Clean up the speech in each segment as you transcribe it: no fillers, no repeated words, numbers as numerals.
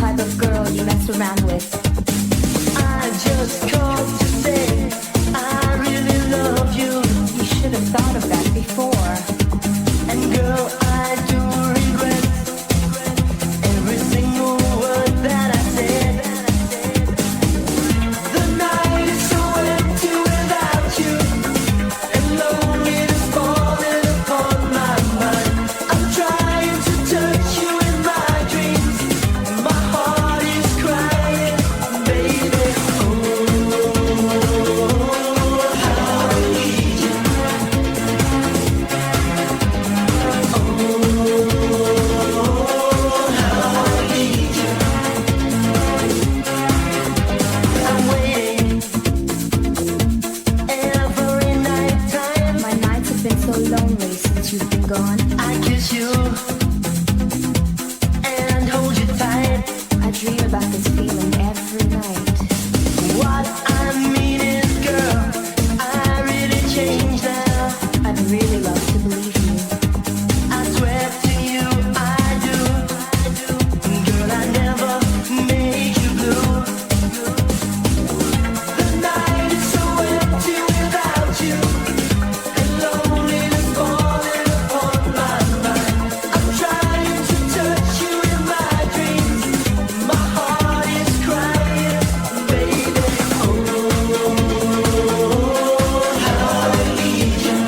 type of girl you mess around with. I just called to say I really love you. You should have thought of that before. And girl, I do regret every single word that I said. The night is so empty without you, and loneliness falling upon my mind. I'm trying to touch you in my dreams. My heart is crying, baby. Oh, how I need you. I'm waiting every night time. My nights have been so lonely since you've been gone. I kiss you and hold you tight. I dream about this feeling every night. What I mean is, girl, I really changed now. I'd really love to believe you. I swear to you, I do. Girl, I never made you blue. The night is so empty without you, and loneliness falling upon my mind. I'm trying to touch you in my dreams. My heart is crying, baby. Oh, how I need you.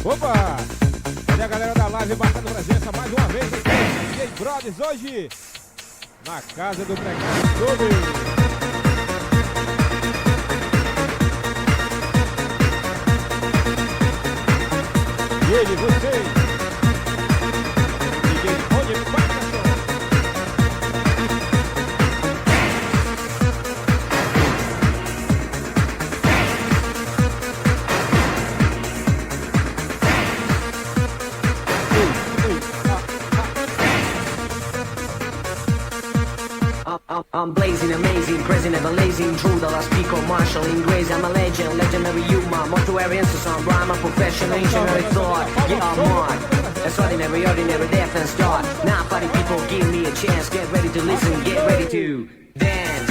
Opa! Olha a galera da live marcando presença mais uma vez aqui. DJ Brothers hoje na casa do Precárious Clube. E ele, vocês. DJ Rony Patterson. I'm blazing, amazing, crazy, never lazy. True that I speak of martial English. I'm a legend, legendary human. Mortuary incessant, rhyme, a professional, engineering thought. Yeah, I'm on. That's ordinary, ordinary death and start. Now, party people, give me a chance. Get ready to listen, get ready to dance.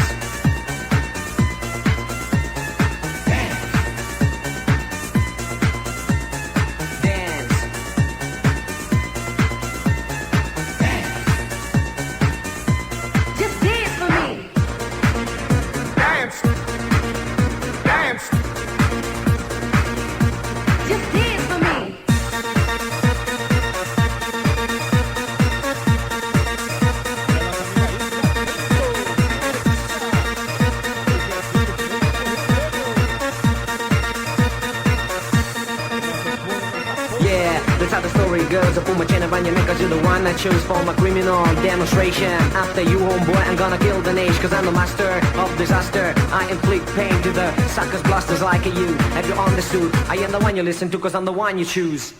That's how the story goes. I pull my chain around your neck cause you're the one I choose for my criminal demonstration. After you, homeboy, I'm gonna kill the nation cause I'm the master of disaster. I inflict pain to the suckers, blasters like you. Have you understood? I am the one you listen to cause I'm the one you choose.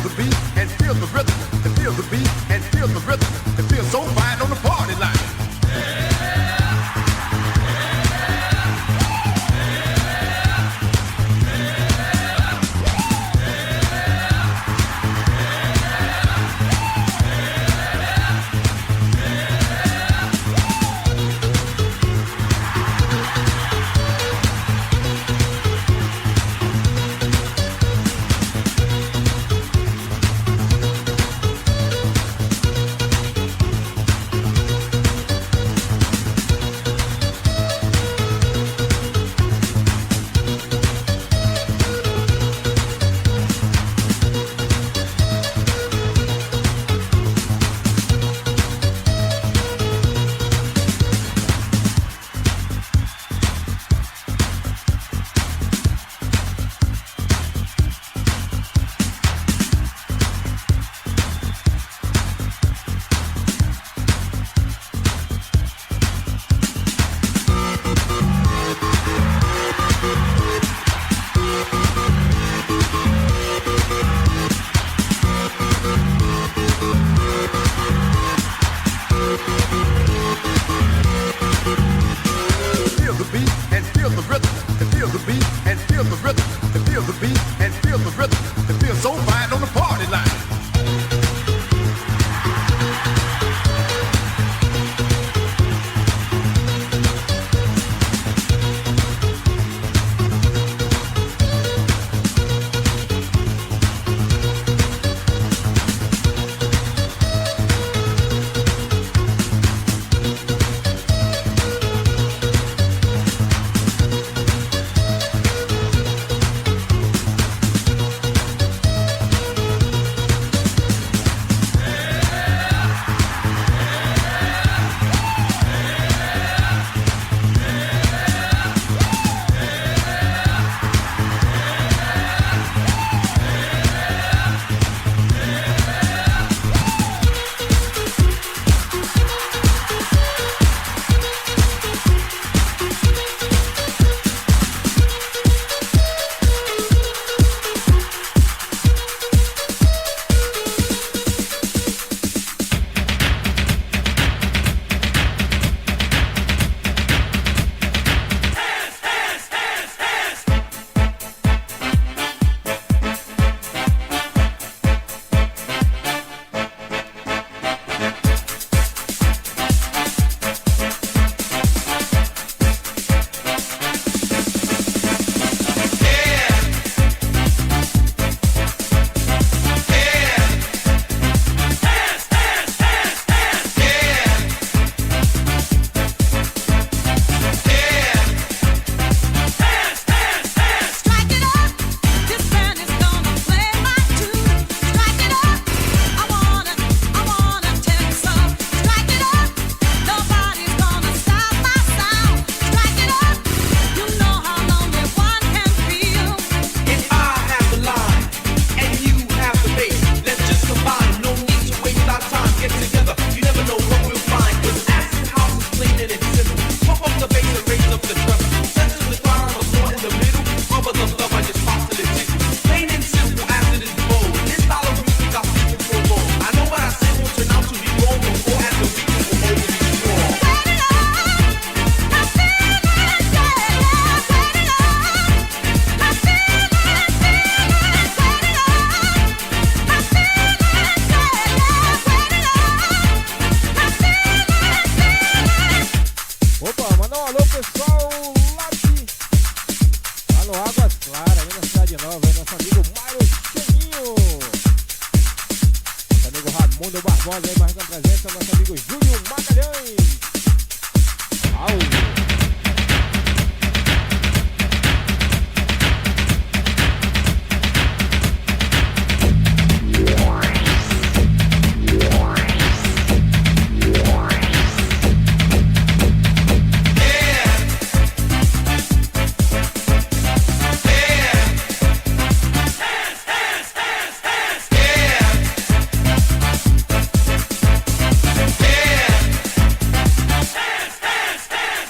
the beat and feel the rhythm. And feel the beat and feel the rhythm. It feels so fine on the party line. Barbosa aí marcando presença, nosso amigo Júlio Magalhães. Auge.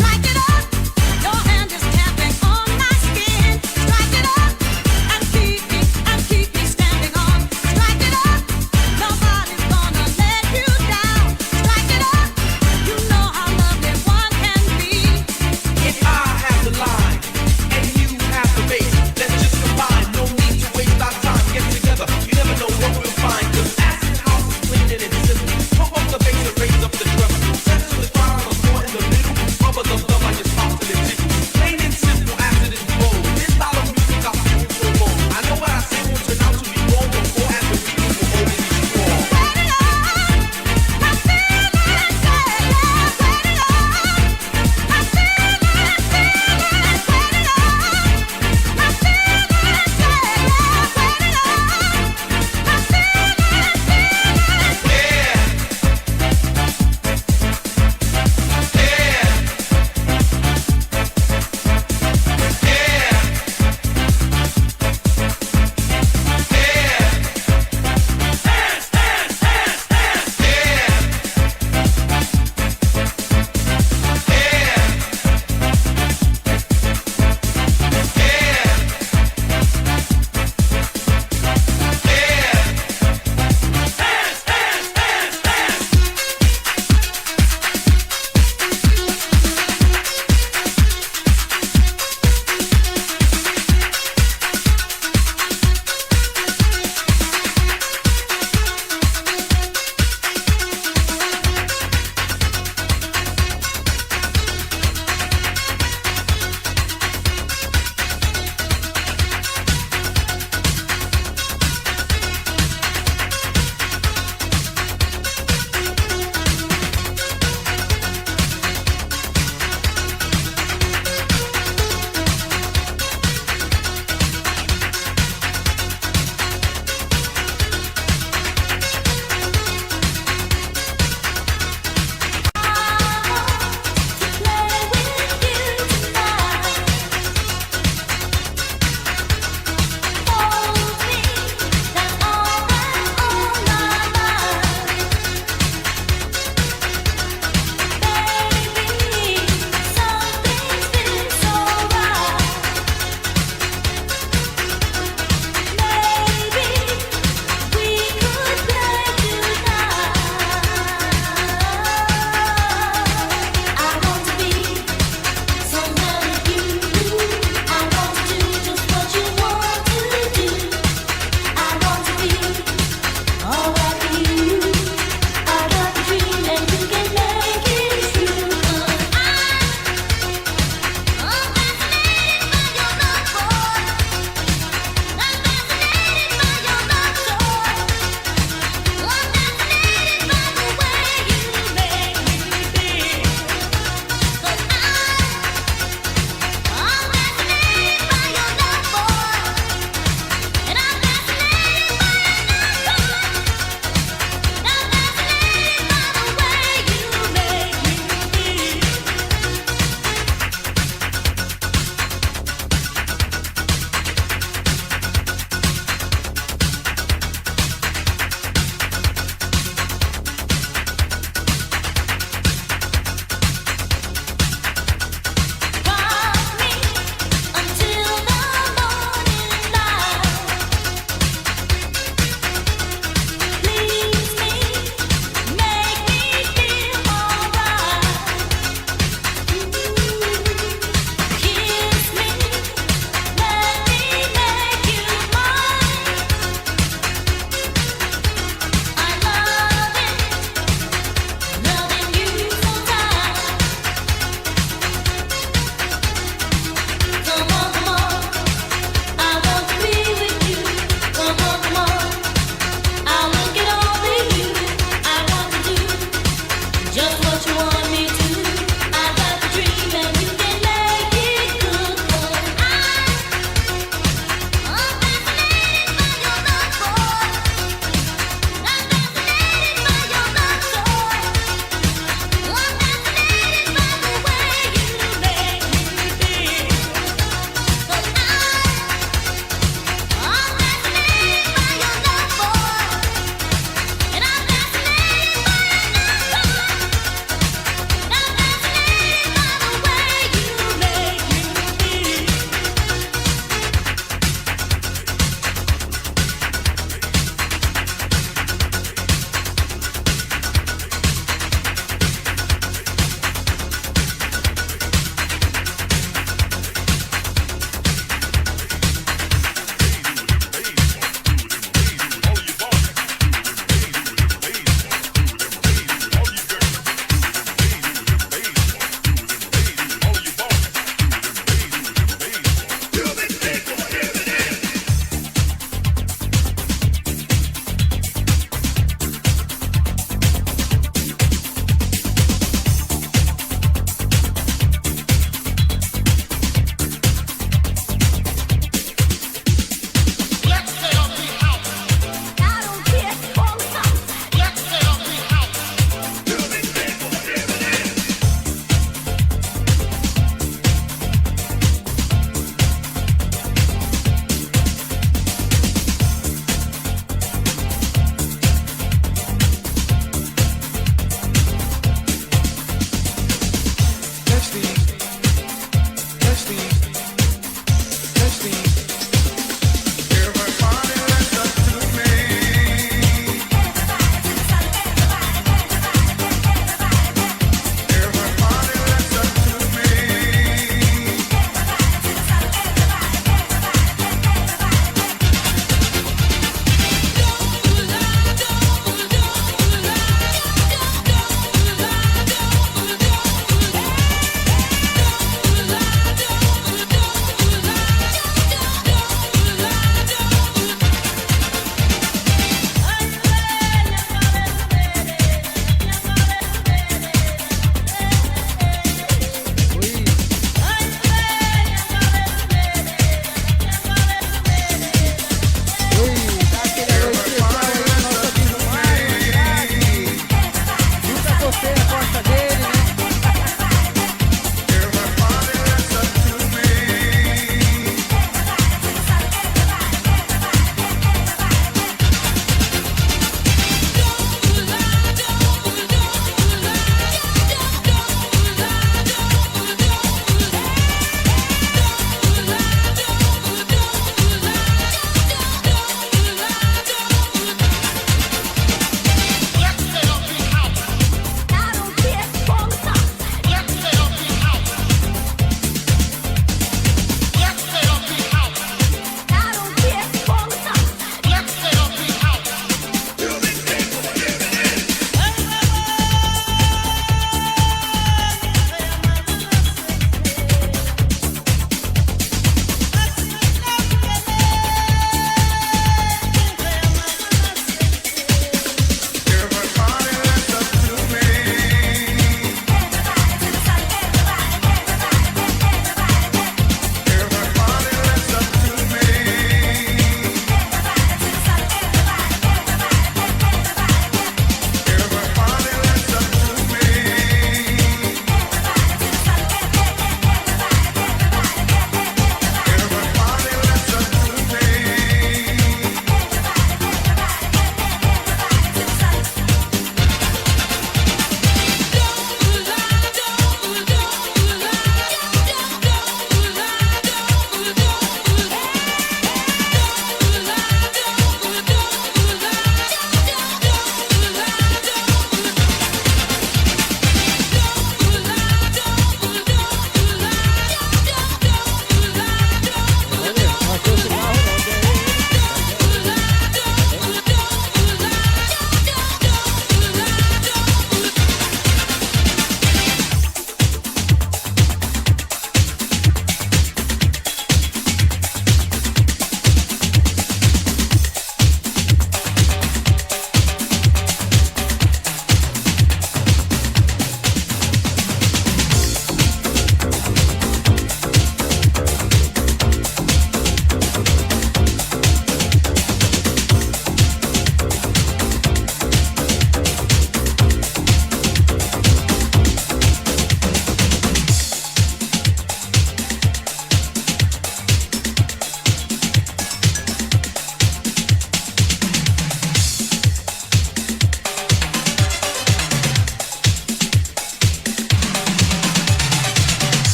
Like it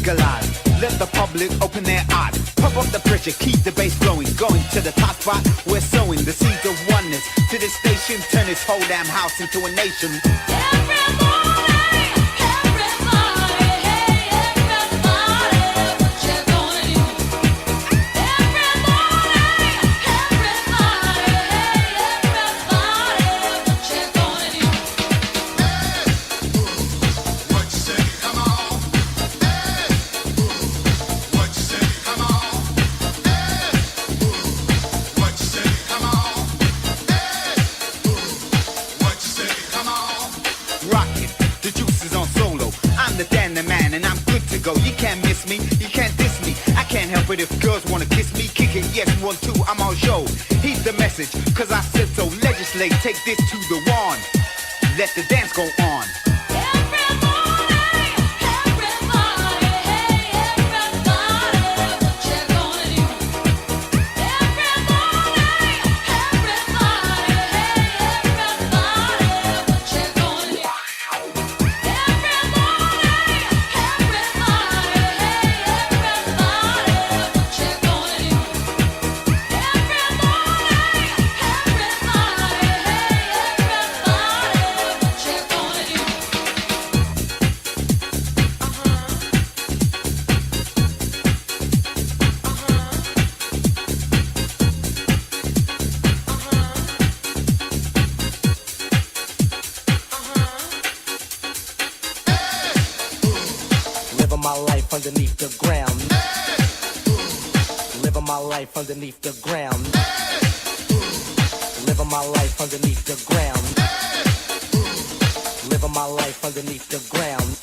legalize. Let the public open their eyes. Pump up the pressure, keep the bass flowing. Going to the top spot, we're sowing the seeds of oneness. To this station, turn this whole damn house into a nation. But if girls wanna kiss me, kick it, yes, 1, 2, I'm on show. Heed the message, cause I said so. Legislate, take this to the one. Let the dance go on. Underneath the ground, living my life underneath the ground, living my life underneath the ground, living my life underneath the ground.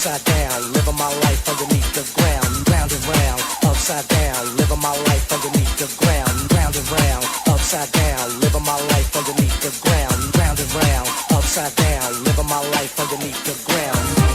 upside down, living my life underneath the ground, round and round, upside down, living my life underneath the ground, round and round, upside down, living my life underneath the ground, round and round, upside down, living my life underneath the ground.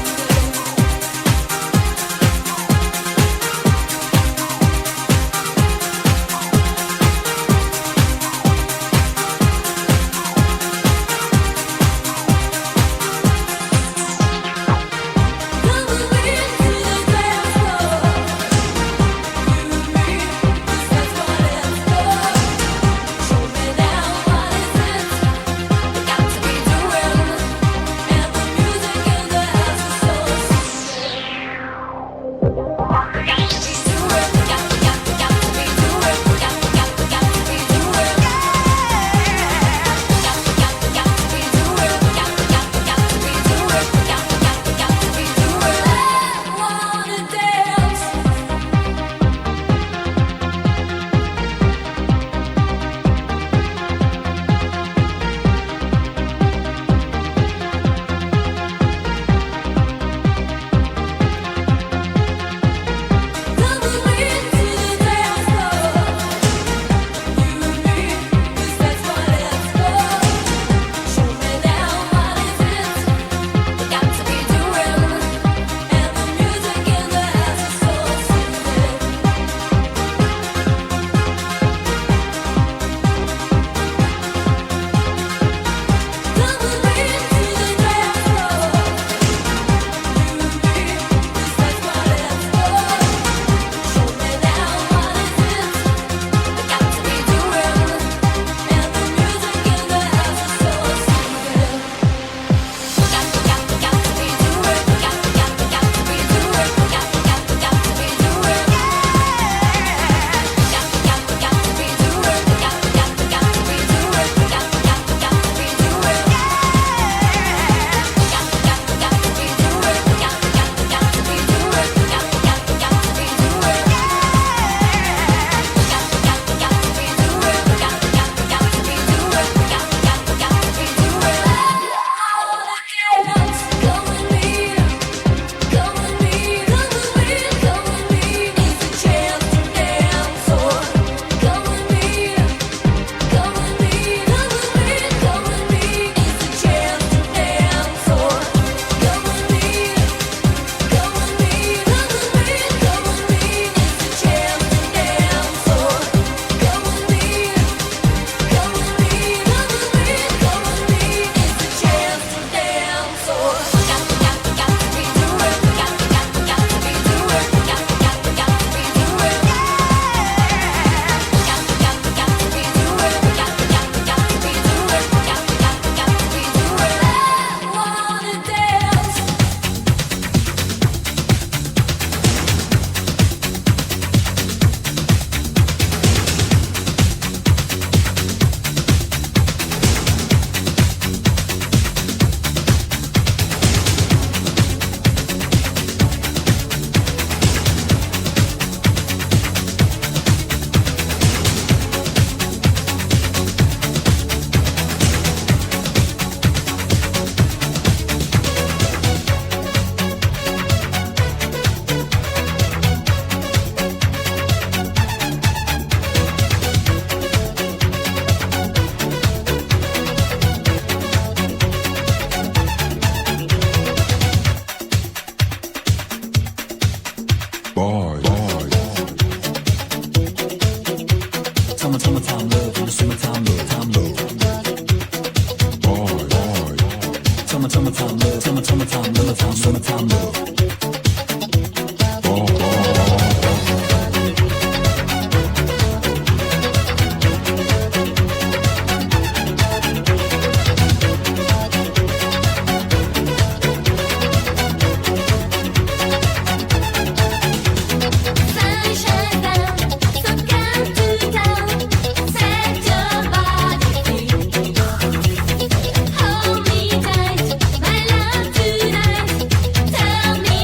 Hold me tight, my love tonight. Tell me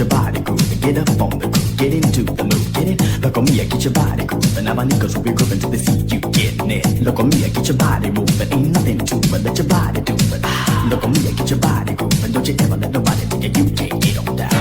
your body grooving. Get up on the groove, get into the move, get it? Look on me, I get your body grooving. Now my niggas will be grooving to the seat, you getting it. Look on me, I get your body moving. Ain't nothing to it, let your body do it. Look on me, I get your body grooving. Don't you ever let nobody think you can't get on down.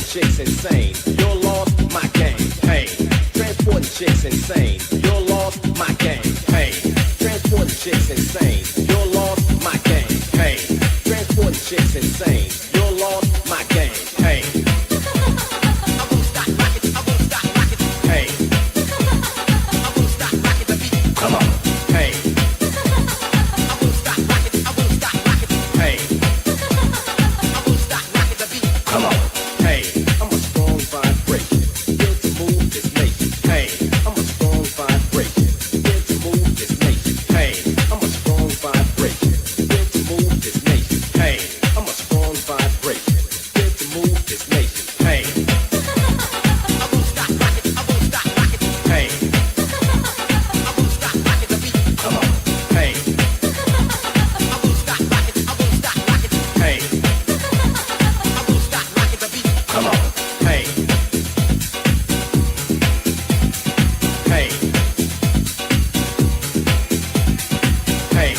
chicks insane. You're lost, my game. Hey, transporting chicks insane. You're lost, my game. Hey, transporting chicks insane. You're lost, my game. Hey, transporting chicks insane. You're lost, my game. Hey. Hey. Come on. Hey. Hey. Come on. Hey. I'm a strong vibration. Built to move this nation. Hey. I'm a strong vibration. Built to move this nation. Hey. I'm a strong vibration. Built to move this nation. Hey. I'm a strong vibration. Built to move this nation. Hey. Hey. Come on. Hey. Hey. Come on. Hey. Hey. Hey.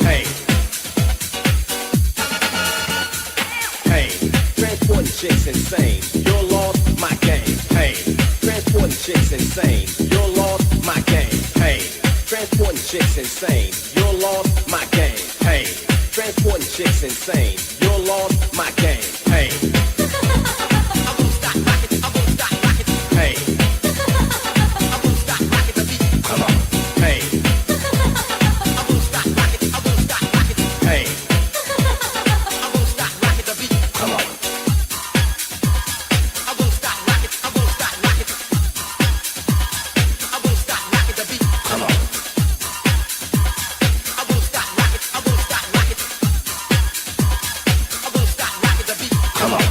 Hey. Hey. Transporting chicks insane. You're lost, my game. Hey. Transporting chicks insane. You're lost, my game. Hey. Transporting chicks insane. You're lost, my game. Hey. Transporting chicks insane. You're lost, my game. Hey. Hey. Come on. Hey. Hey. Come on. Come on. Come on.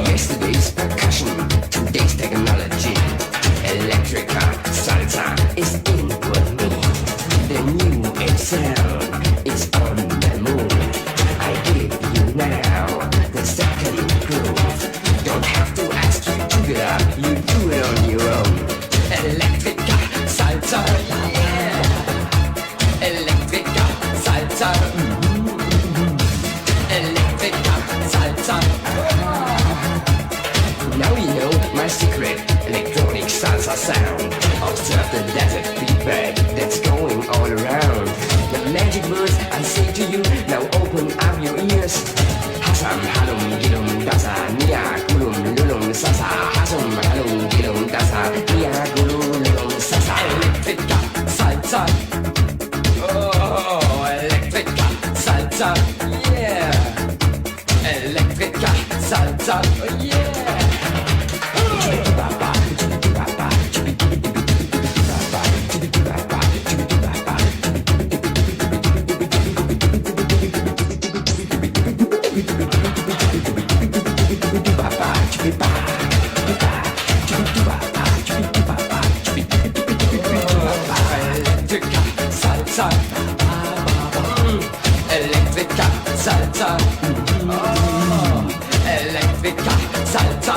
Yesterday's percussion, today's technology. Electrica salsa is in with me. The new age sound is on the moon. I give you now the second groove. Don't have to ask it up, you do it on your own. Electrica salsa, yeah. Electrica salsa, Electrica salsa. Now you know my secret electronic salsa sound. Observe the desert feedback that's going all around. The magic words I say to you, now open up your ears. Hasam halum gilum dasa, nia kulum lulum sasa. Hasam halum gilum dasa, nia kulum lulum sasa. Electrica salsa. Oh, electrica salsa, yeah. Electrica salsa, oh yeah. Electrica salsa, electrica salsa, electrica salsa.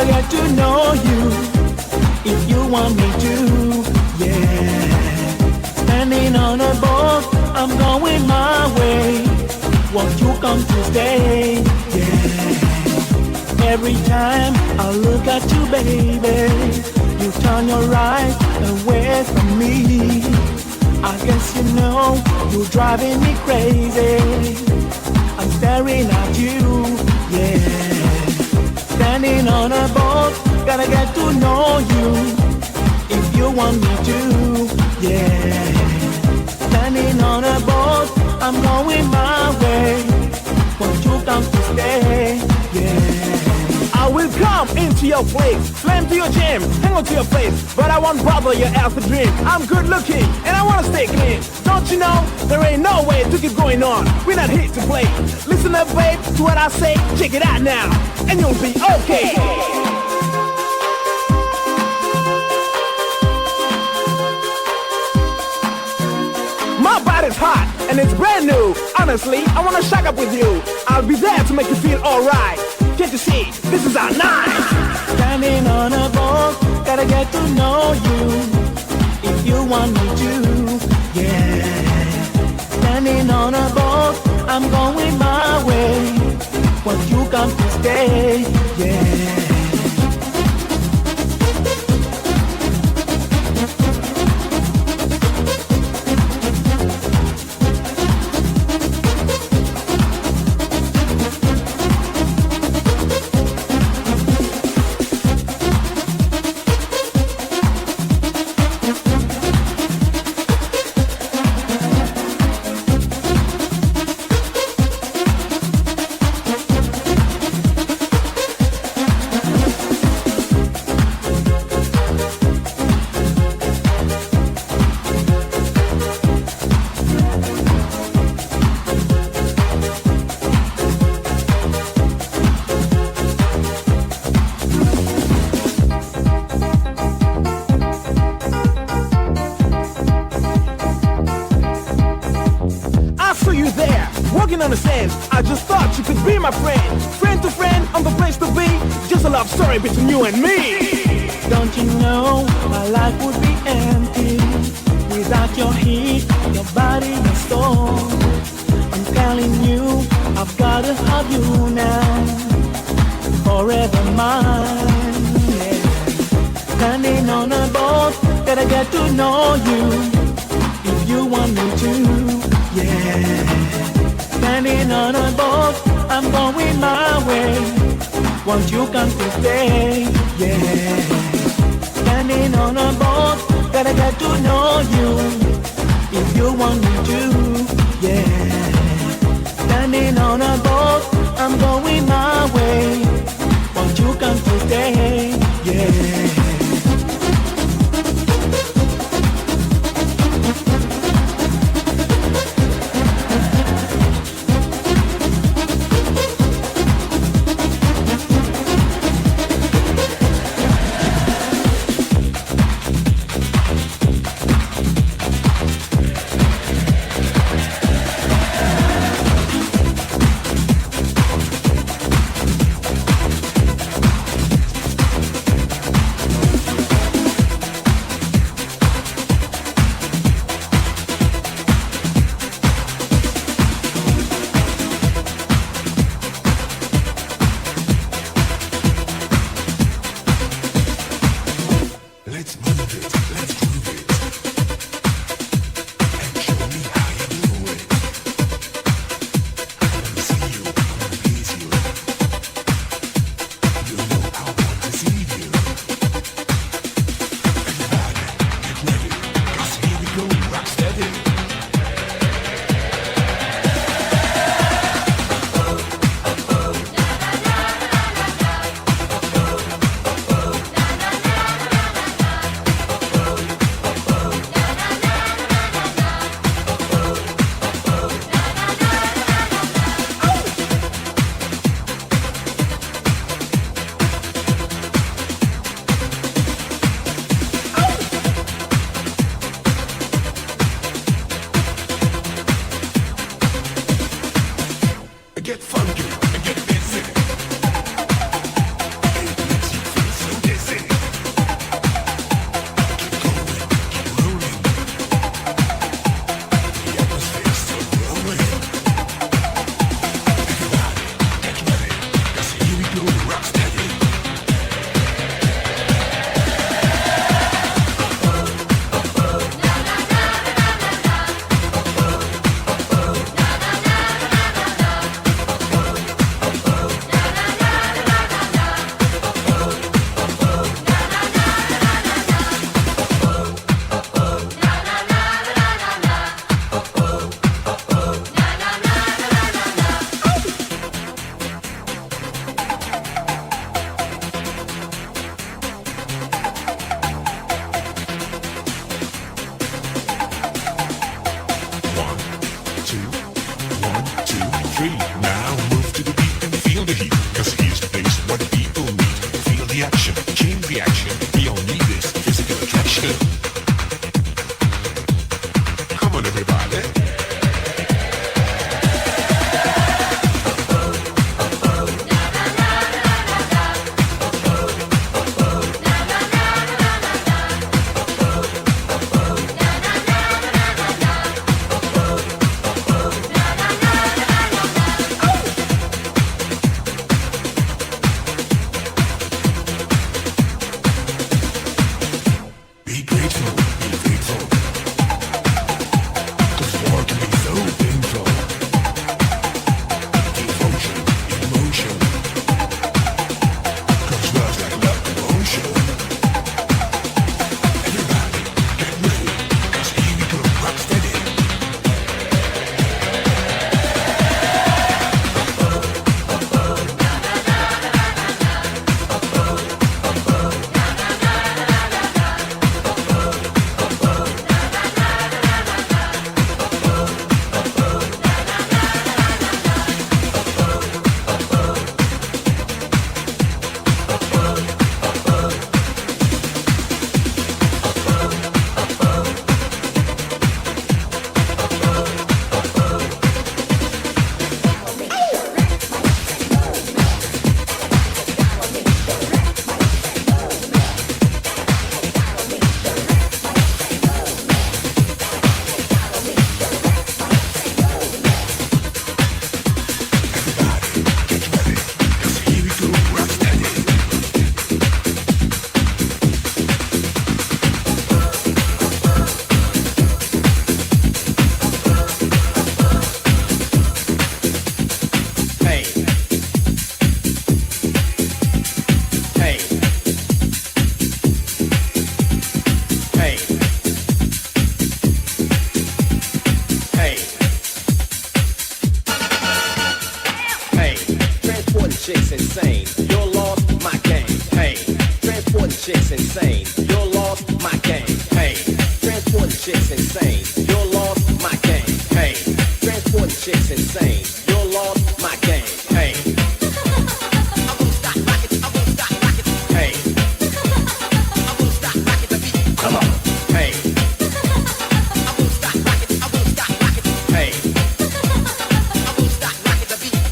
Gotta get to know you if you want me to, yeah. Standing on a boat, I'm going my way. Won't you come to stay, yeah. Every time I look at you, baby, you turn your eyes away from me. I guess you know you're driving me crazy. I'm staring at you, yeah. Standing on a boat, gotta get to know you if you want me to, yeah. Standing on a boat, I'm going my way. Won't you come to stay, yeah. I will come into your place, slam to your jam, hang on to your face, but I won't bother your ass to dream. I'm good looking and I wanna stay clean. Don't you know there ain't no way to keep going on? We're not here to play. Listen up, babe, to what I say. Check it out now, and you'll be okay. My body's hot and it's brand new. Honestly, I wanna shack up with you. I'll be there to make you feel alright. Can't you see? This is our night. Standing on a boat, gotta get to know you if you want me to, yeah. Standing on a boat, I'm going my way. Won't you come to stay, yeah. On the sand, I just thought you could be my friend. Friend to friend, I'm the place to be. Just a love story between you and me. Don't you know my life would be empty without your heat, your body, your soul. I'm telling you, I've gotta have you now, forever mine, yeah. Standing on a boat, gotta get to know you if you want me to, yeah. Standing on a boat, I'm going my way. Won't you come to stay, yeah. Standing on a boat, gotta get to know you if you want me to, yeah. Standing on a boat, I'm going my way. Won't you come to stay, yeah. Get funky and get busy. It makes you feel the action. We all need this physical attraction. Come on, everybody. Be grateful, be grateful. 'Cause war can be so painful. Devotion, emotion. 'Cause love's like love emotion. Everybody, get ready. 'Cause here we go, rock steady. Hey. Hey. Hey. Hey. Hey. Transporting chicks insane. You're lost, my game. Hey. Transporting chicks insane. You're lost, my game. Hey. Transporting chicks insane. You're lost, my game. Hey. Transporting chicks insane. You're lost, my game. Hey. Hey. Come on. Hey. Hey.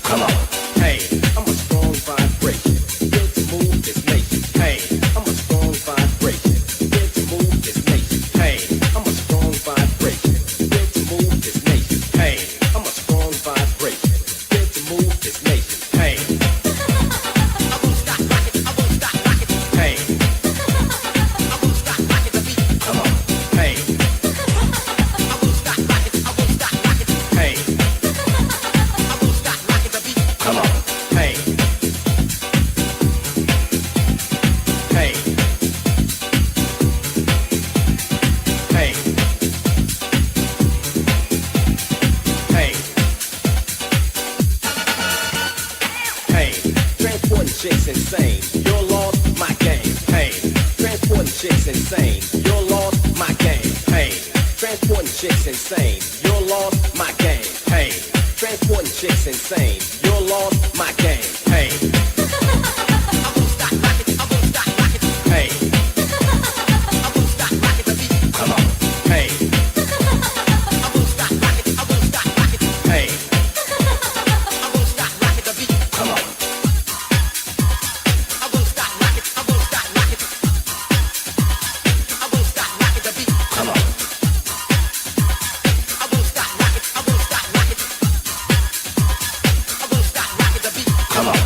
Come on. Hey. I'm a strong vibration. Built to move this nation. Hey. I'm a strong vibration. Built to move this nation. Hey. I'm a strong vibration. Built to move this nation. Hey. I'm a strong vibration. Built to move this nation. Hey. Hey. Come on. Hey. Hey. Come on. Hey. Hey. Hey. Hey. Hey. Transporting chicks insane. You're lost, my game. Hey. Transporting chicks insane. You're lost, my game. Hey. Transporting chicks insane. You're lost, my game. Hey. Transporting chicks insane. You're lost, my game. Hey. Hey. Come on. Hey. Hey. Come on. Come on. Come on.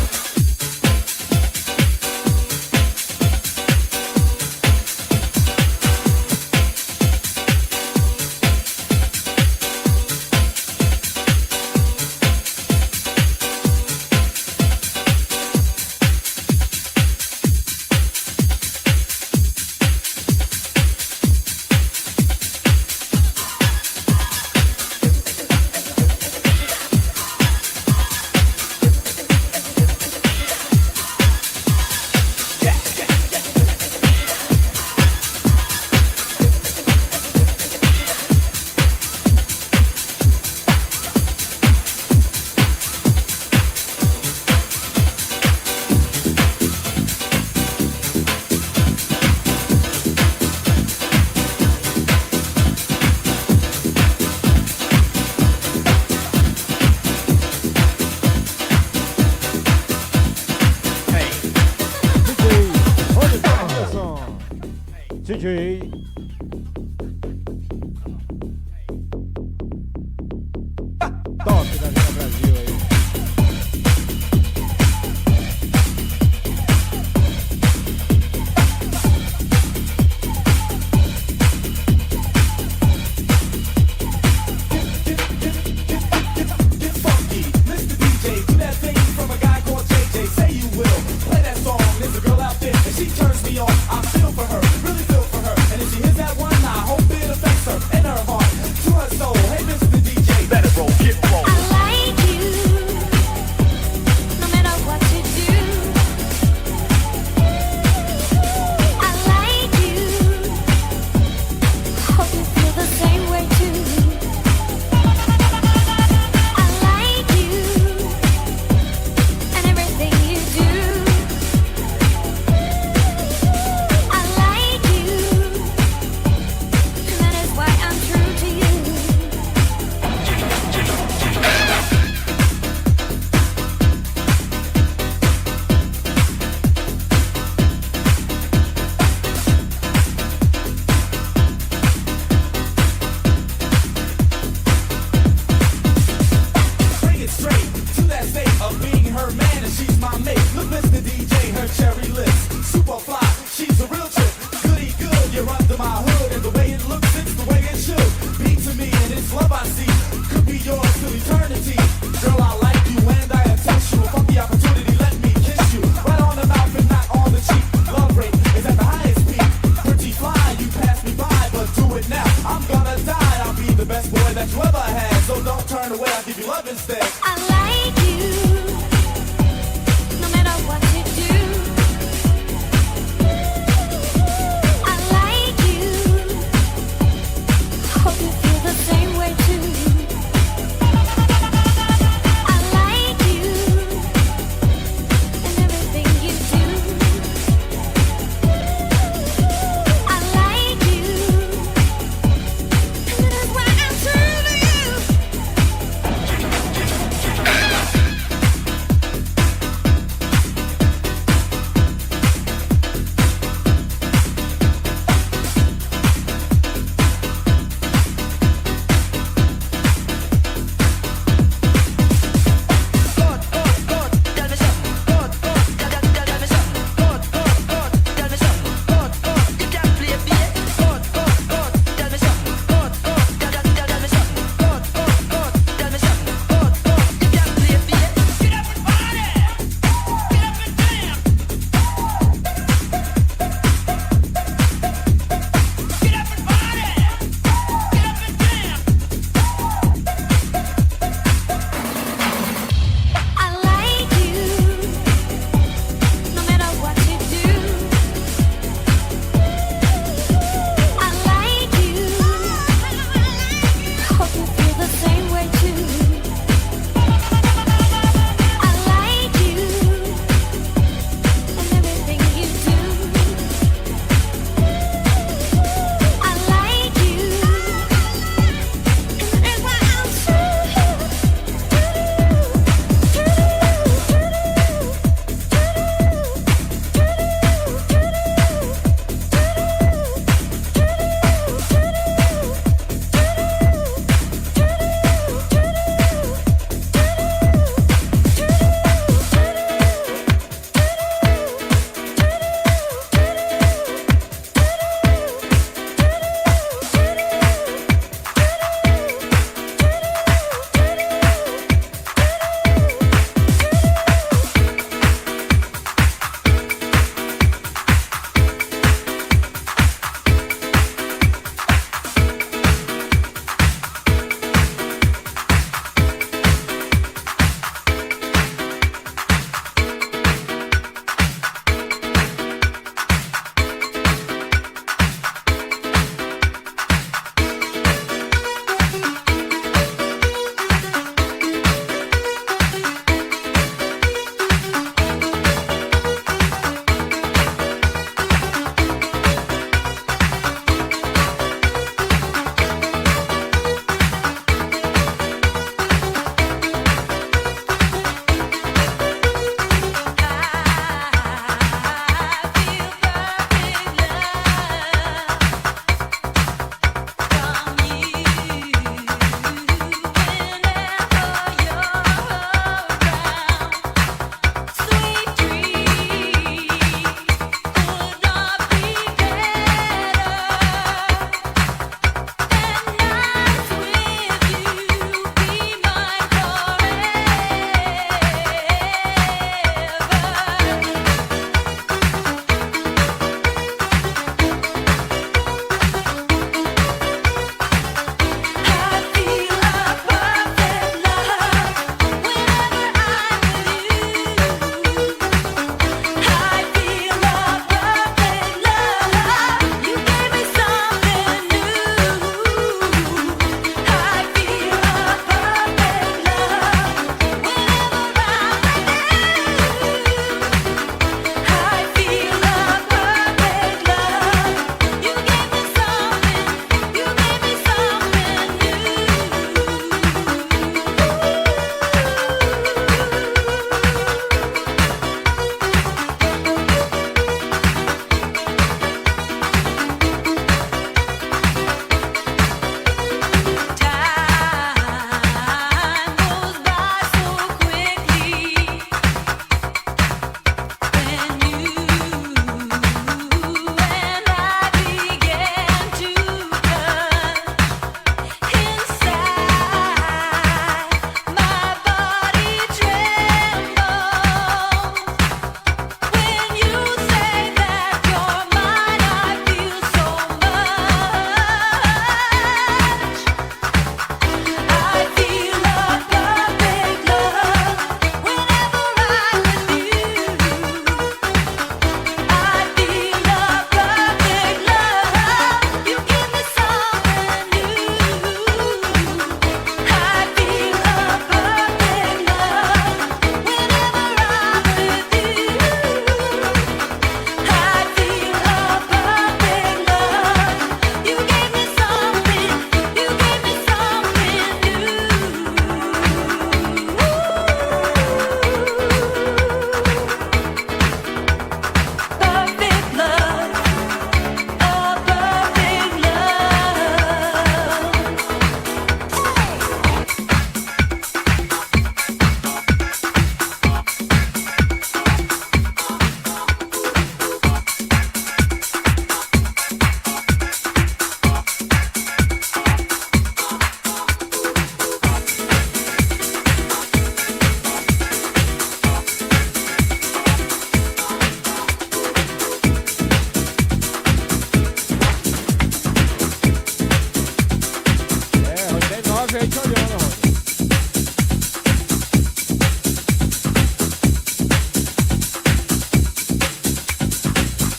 DJ. Top da Vila Brasil aí. She turns me on, I feel for her, really feel for her, and if she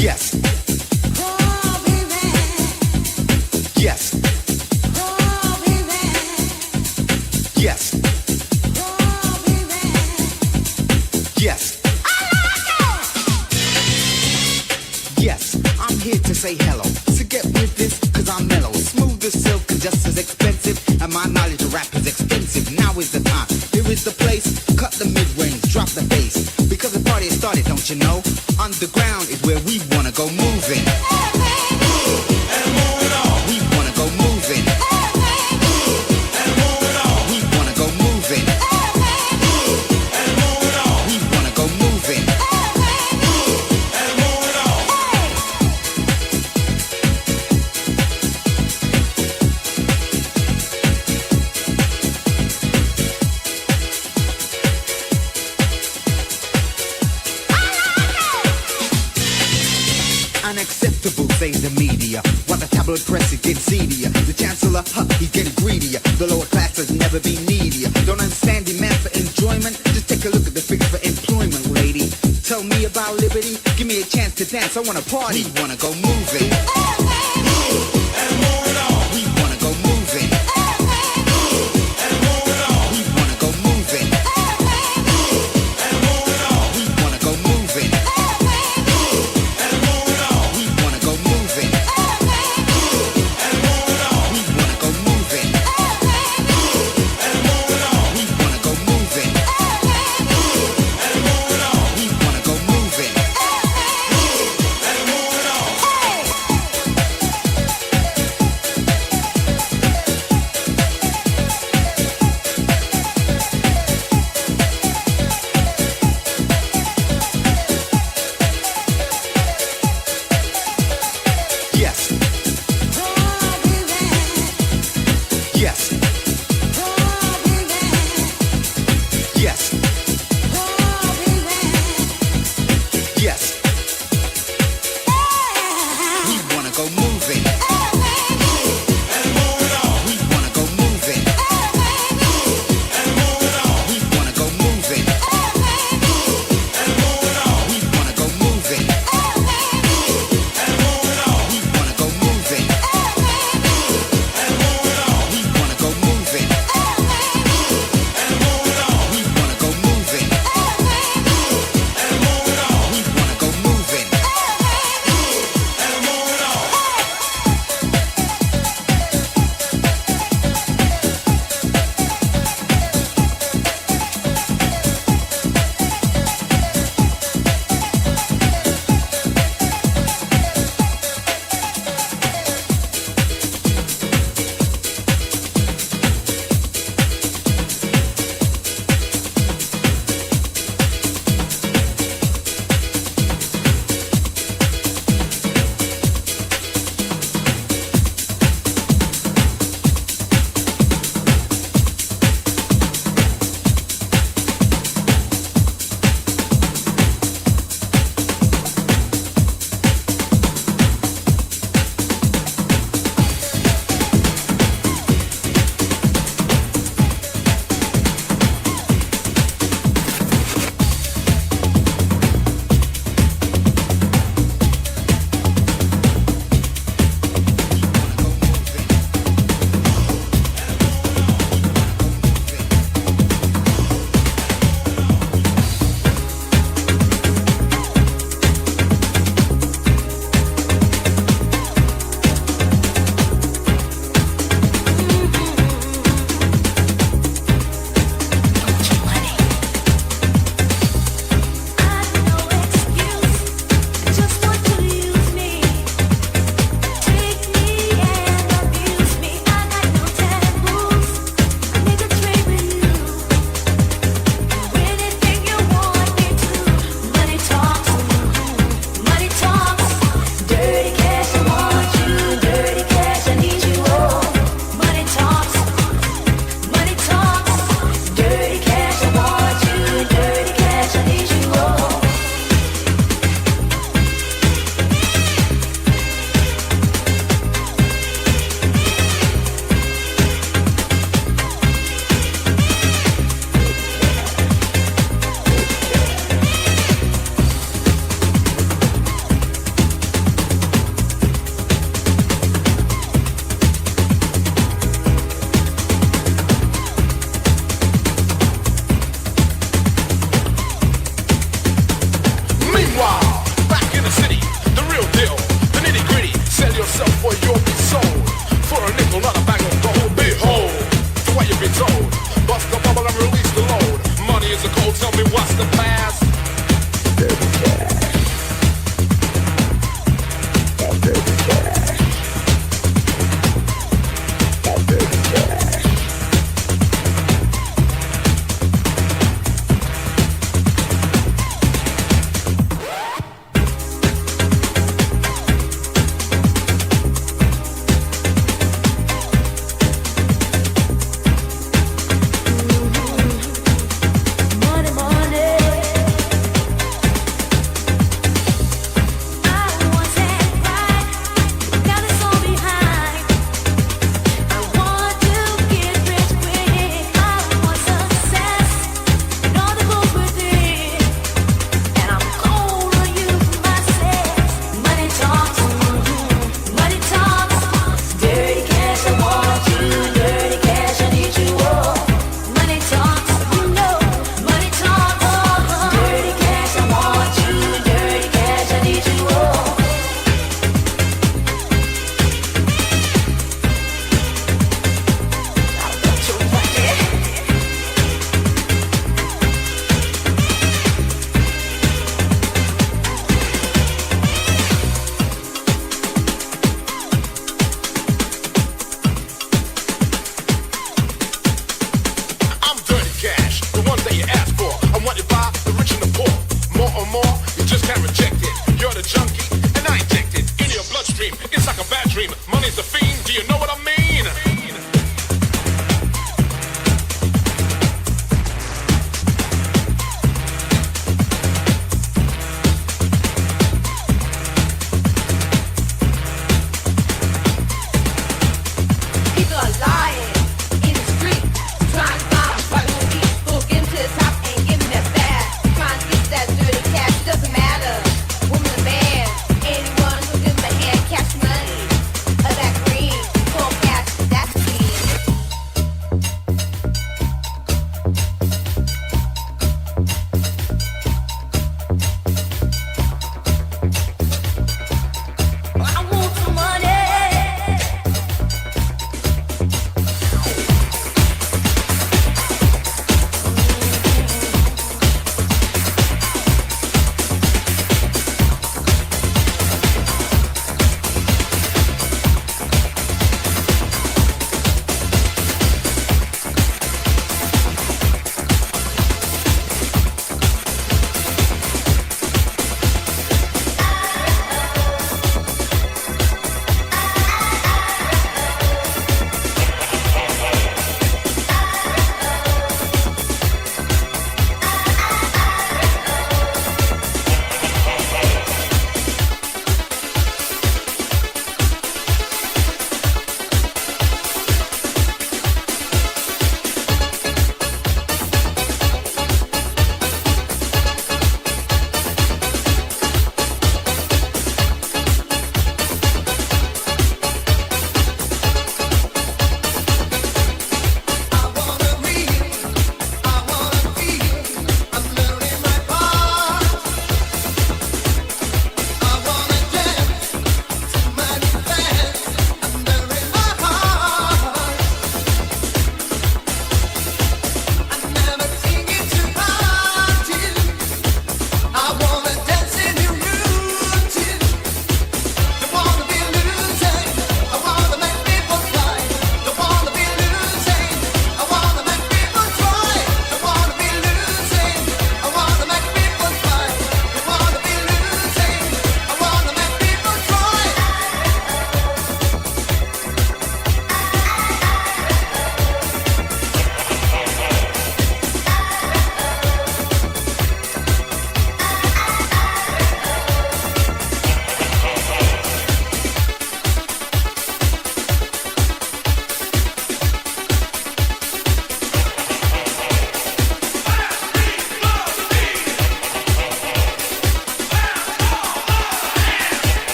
Yes. Yes. Yes. Yes. Yes, I'm here to say hello. So get with this, cause I'm mellow. Smooth as silk and just as expensive. And my knowledge of rap is extensive. Now is the time, here is the place. Cut the mid-range, drop the bass. Because the party has started, don't you know? Underground is where we wanna go moving. We wanna go moving. We wanna go moving. We wanna go moving. Unacceptable, say the media. While the tabloid press is getting seedier. The chancellor, he's getting greedier. The lower class has never been needier. Don't understand demand for enjoyment? Just take a look at the figures for employment, lady. Tell me about liberty, give me a chance to dance. I wanna party, wanna go moving. We wanna go moving. We wanna go moving. We wanna go moving. We wanna go moving. We wanna go moving. We wanna go moving. We wanna go moving. the past. Money, money.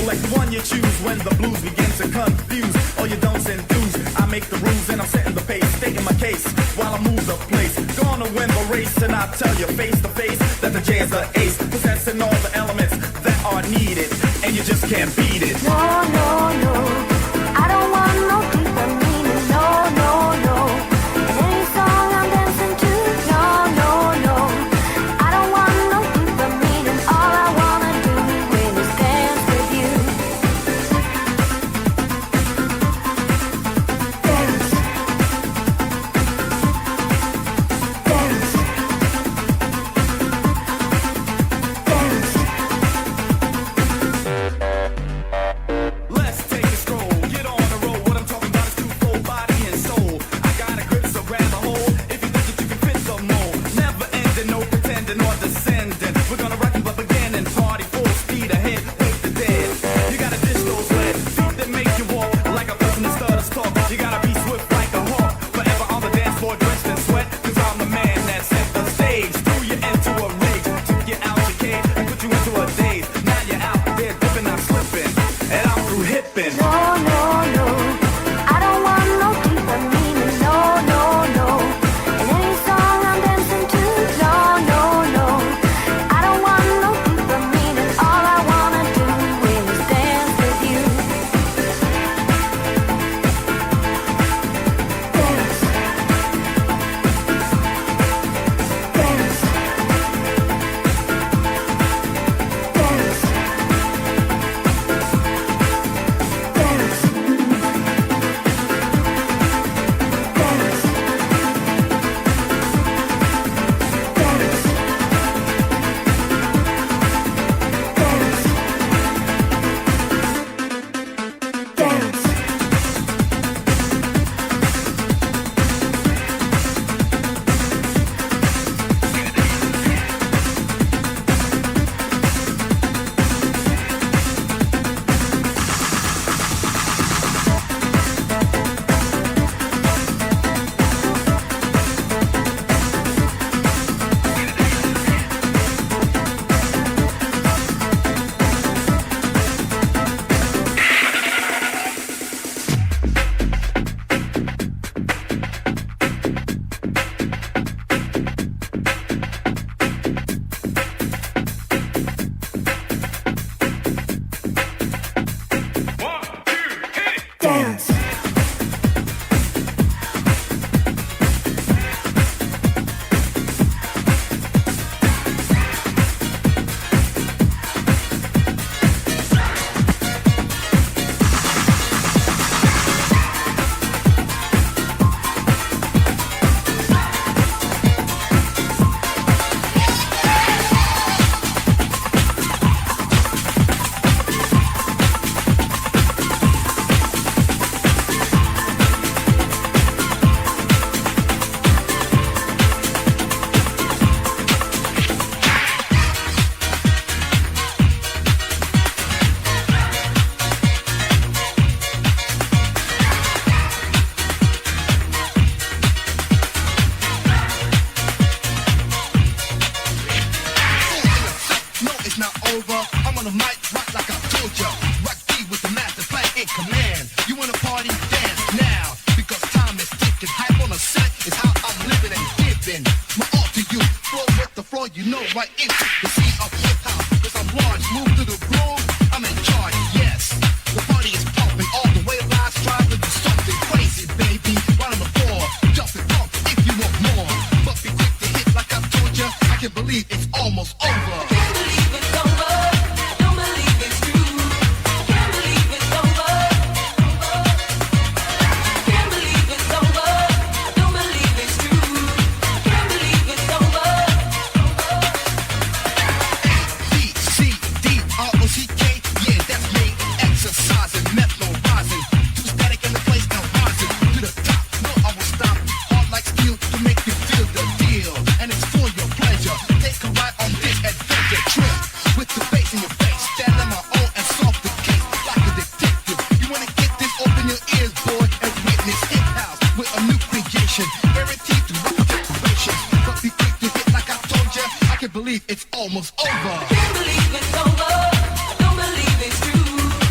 like the one you choose when the blues begin to confuse all your don'ts and do's. I make the rules and I'm setting the pace, stating my case while I move the place. Gonna win the race and I tell you face to face that the J is the ace, possessing all the elements that are needed, and you just can't beat it. No, no, no, I don't want no deeper meaning. No, no, no, and any song I'm dancing to. No, no, no, I don't want no deeper meaning. All I wanna do is dance with you. Dance, dance, dance. Let's take a stroll, get on the road. What I'm talking about is twofold, body and soul. I got a grip, so grab a hold. If you think that you can fit the mold, never ending, no pretending or descending. We're gonna rock and up again and party full speed ahead. Wake the dead. You gotta dish those lead feet that make you walk like a person that stutters talk. You gotta be swift like a hawk, forever on the dance floor dressed in sweat. Cause I'm the man that set the stage, threw you into a rage, took you out your cage and put you into a daze. Now you're out there dipping, I'm slipping, and I'm through hipping. No, no, no, I don't want no deeper meaning. No, no, no, and any song I'm dancing to. No, no, no, I don't want no deeper meaning. All I wanna do is dance with you. Dance, dance, dance, dance, dance. Dance. No, it's not over. I'm on the mic, rock like I told ya. Rock D with the master plan in command. You wanna party? Dance now, because time is ticking. Hype on a set is how I'm living and giving. My all to you, flow with the floor, you know right into the scene of hip hop. Cause I'm large, move to the groove, I'm in charge, yes. The party is pumping all the way live, strive to do something crazy, baby. Right on the floor, jump and pump if you want more. But be quick to hit like I told ya. I can't believe it's almost over. believe it's almost over. I can't believe it's over. I don't believe it's true.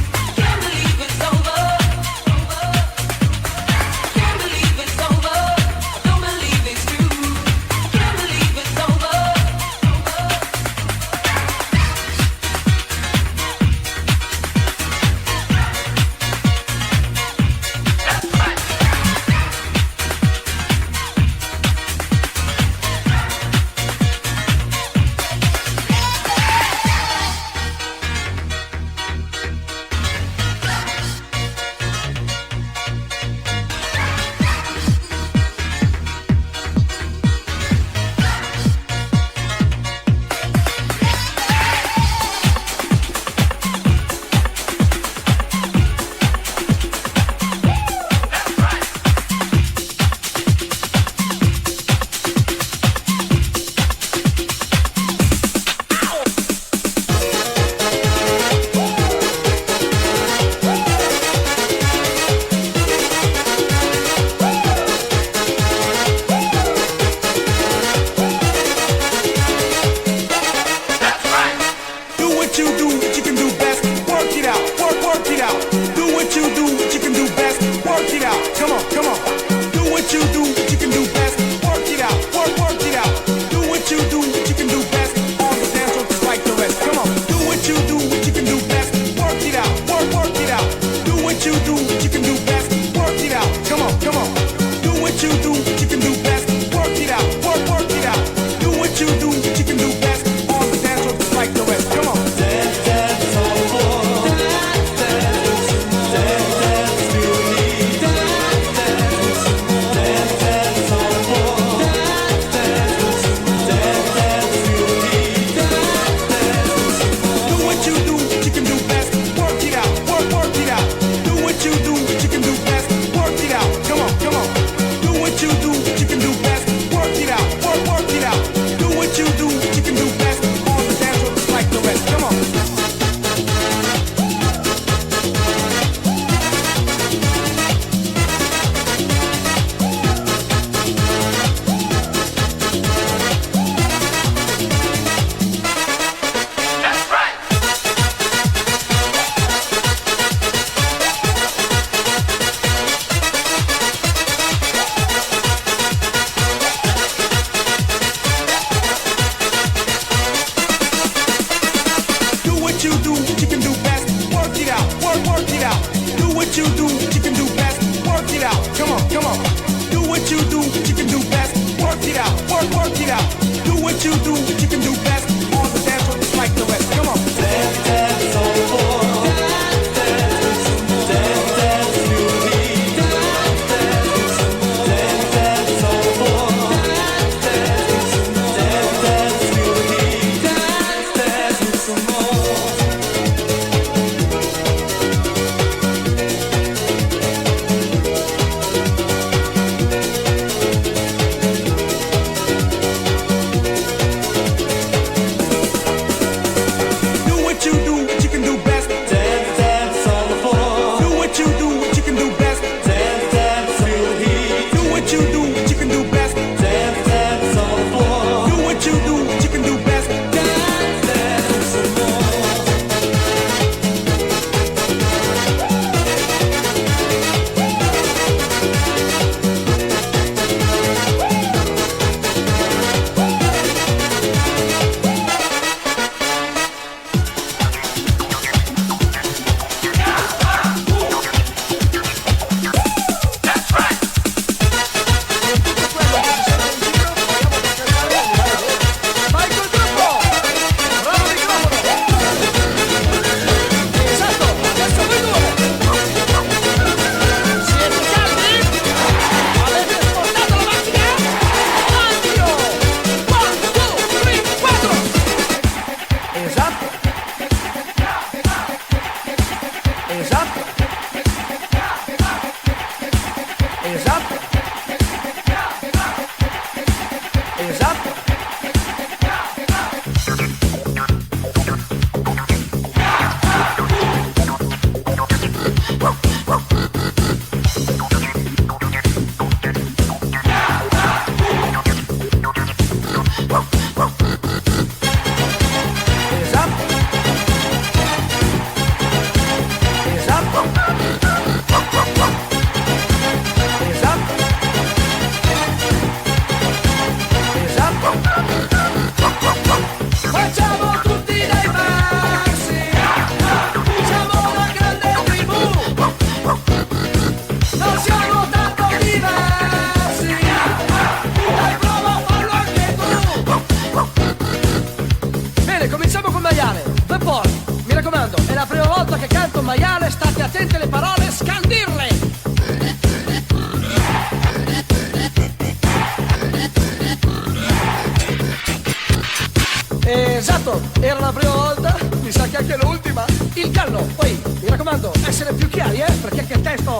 questo era la prima volta, mi sa che anche l'ultima. Il gallo, poi mi raccomando, essere più chiari, perché che testo.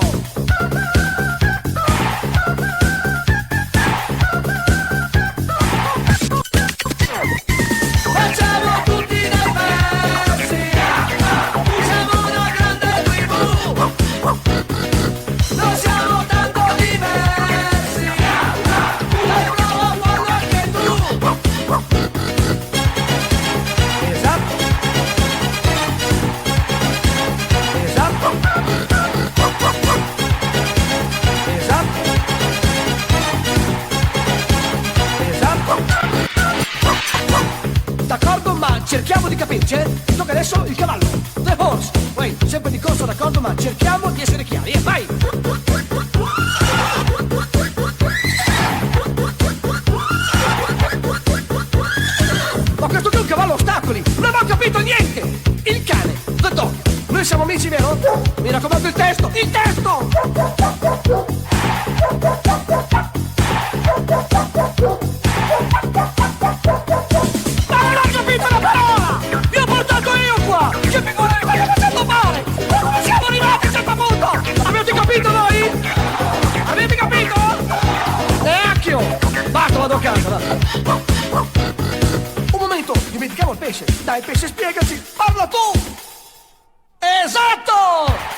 Facciamo tutti dei versi, siamo una grande tribù, non siamo tanto diversi, dai prova a farlo anche tu. Esatto. Esatto. Esatto. Esatto. D'accordo, ma cerchiamo di capirci, Tocca adesso il cavallo. The horse. Wait, sempre di corso, d'accordo, ma cerchiamo di essere chiari. Vai! Ma questo qui è un cavallo a ostacoli! Non ho capito niente! Il cane, the dog. Noi siamo amici, vero? Mi raccomando il testo! Il testo! Ma non ho capito la parola! Vi ho portato io qua! Che figura mi state facendo fare? Come siamo arrivati a questo punto? Avete capito voi? Avete capito? Neacchio! Basta, vado a casa, va. Un momento, dimentichiamo il pesce. Dai, pesce, spiegaci. Parla tu! Esatto!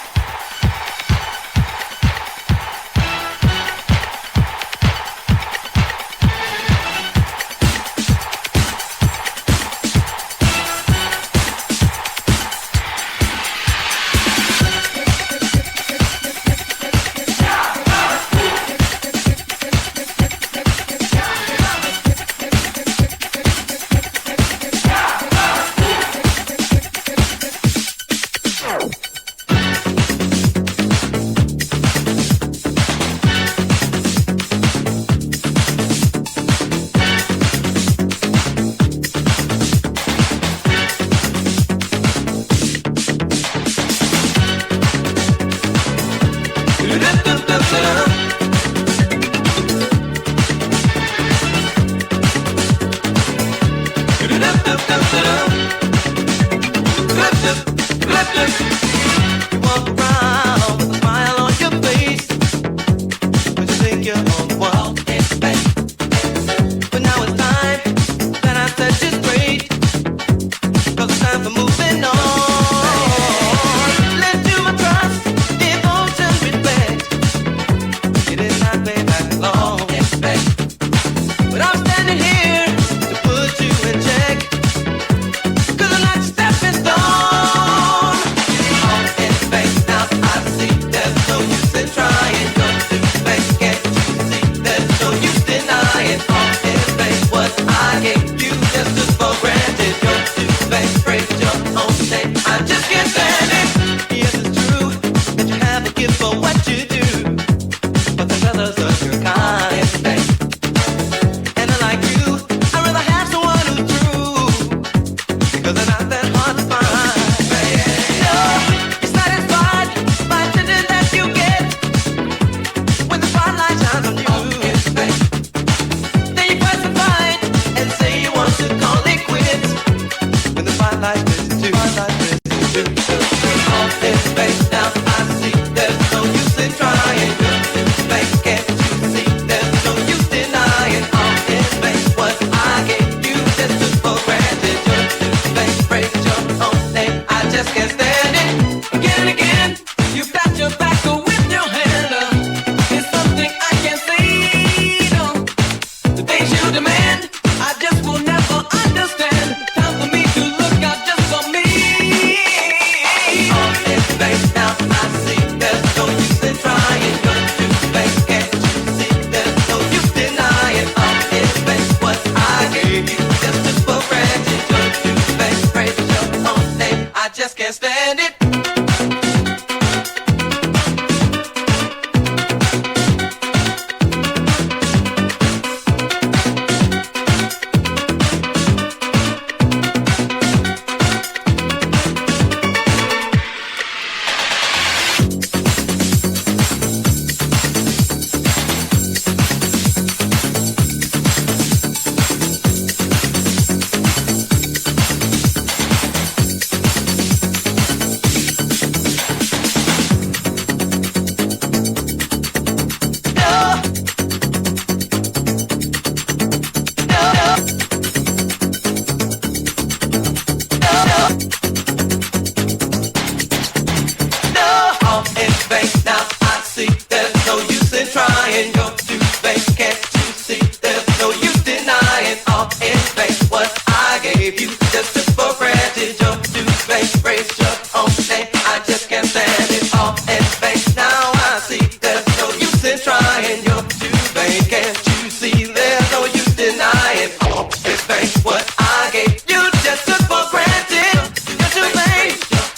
gave you just took for granted. Jump to space, brace your own name. I just can't stand it all in space. Now I see there's no use in trying. You're too vain, can't you see? There's no use denying. All this thing, what I gave you just took for granted. You're too vain.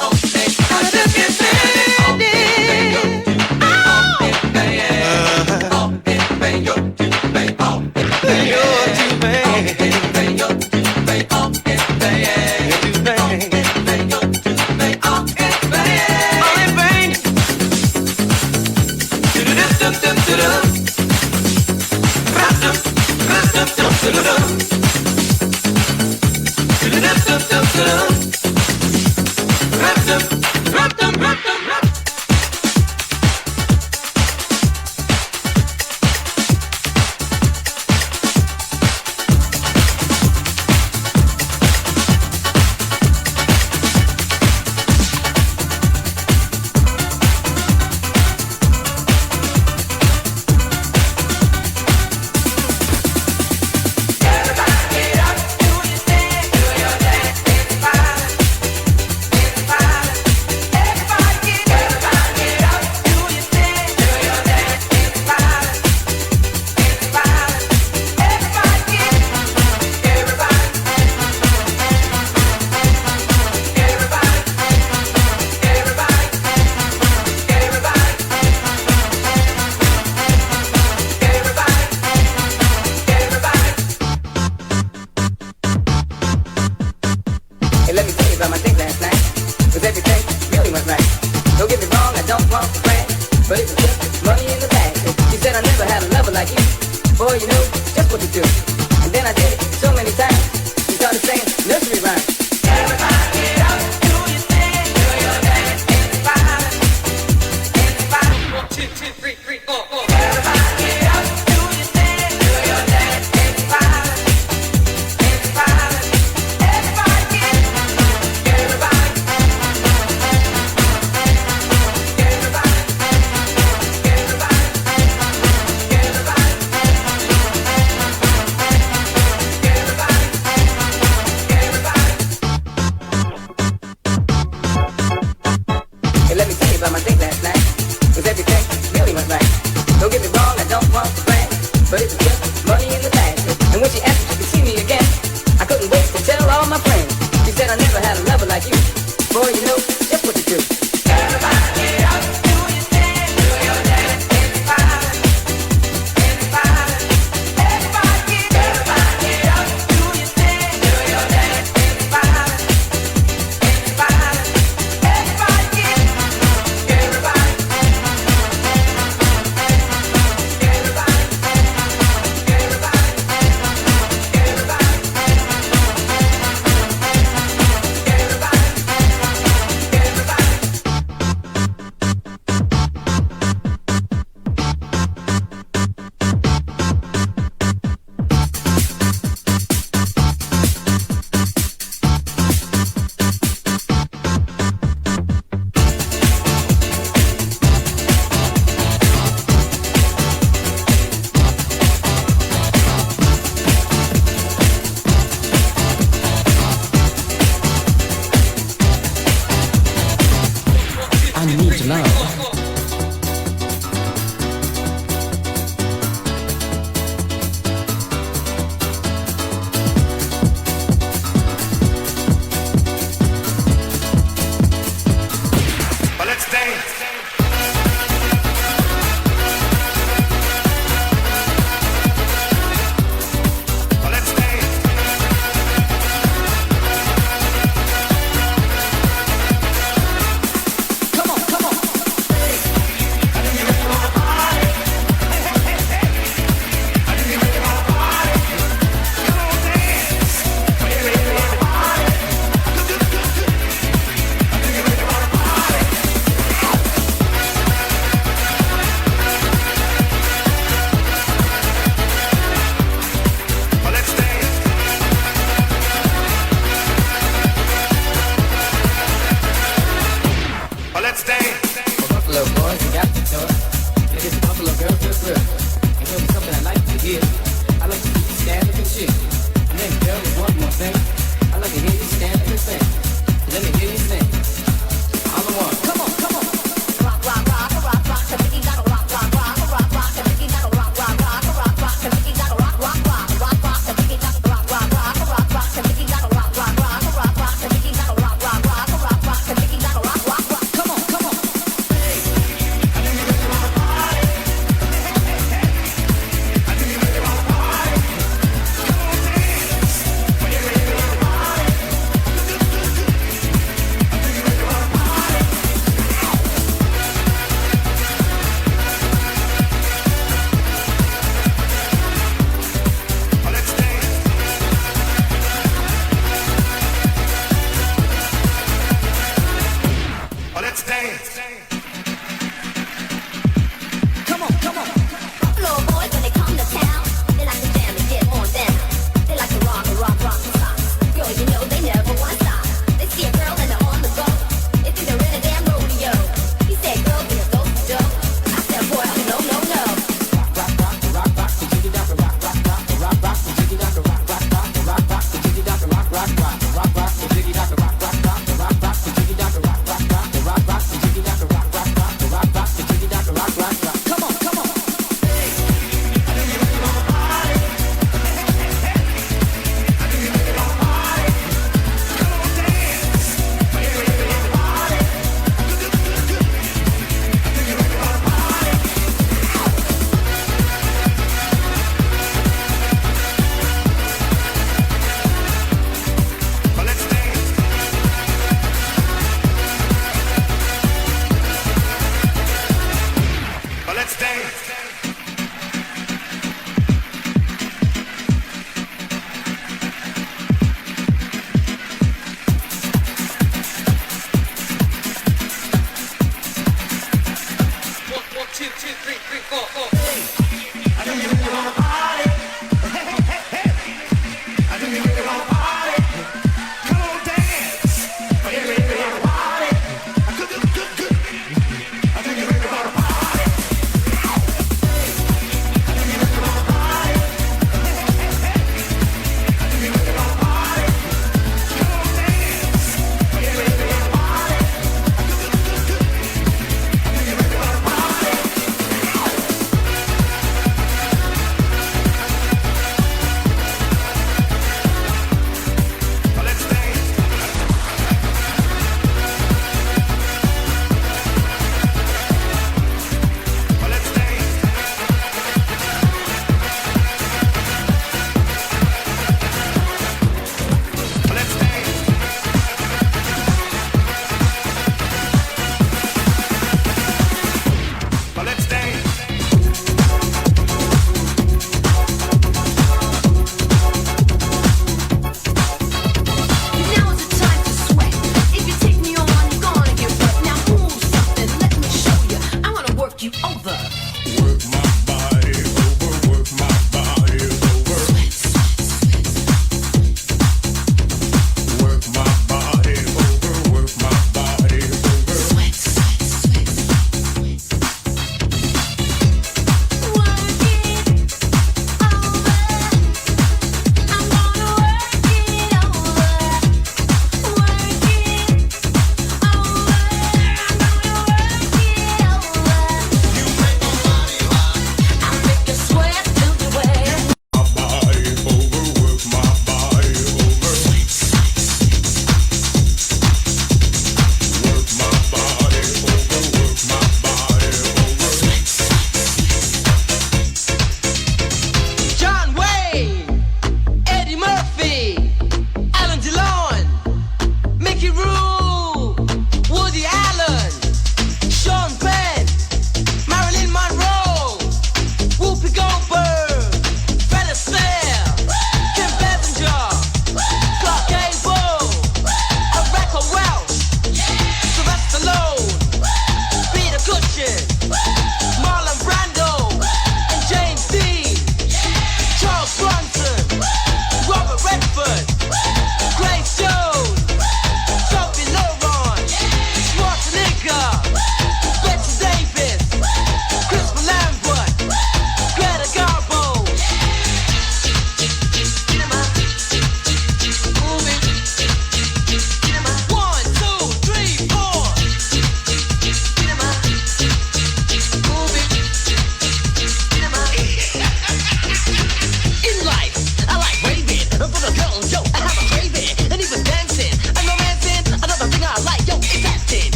I just can't stand it.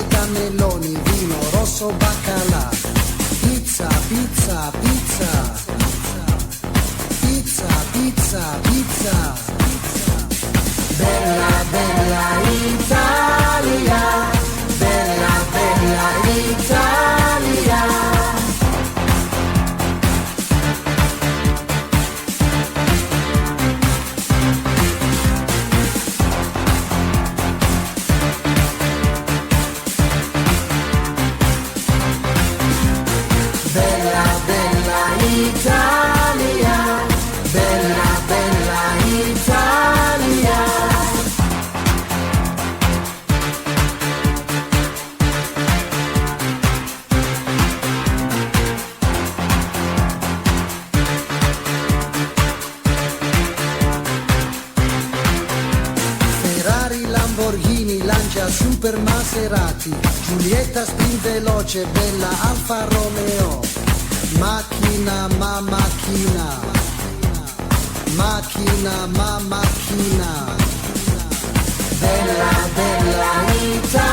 mele, cannelloni, vino, rosso, baccalà. Pizza, pizza, pizza. Pizza, pizza, pizza. Bella, bella Italia. Bella, bella Italia. Bella, bella Italia, bella, bella Italia. Ferrari, Lamborghini, Lancia, Super Maserati, Giulietta spin veloce, bella Alfa Romeo. Macchina, ma macchina, macchina, ma macchina. Bella, bella Italia.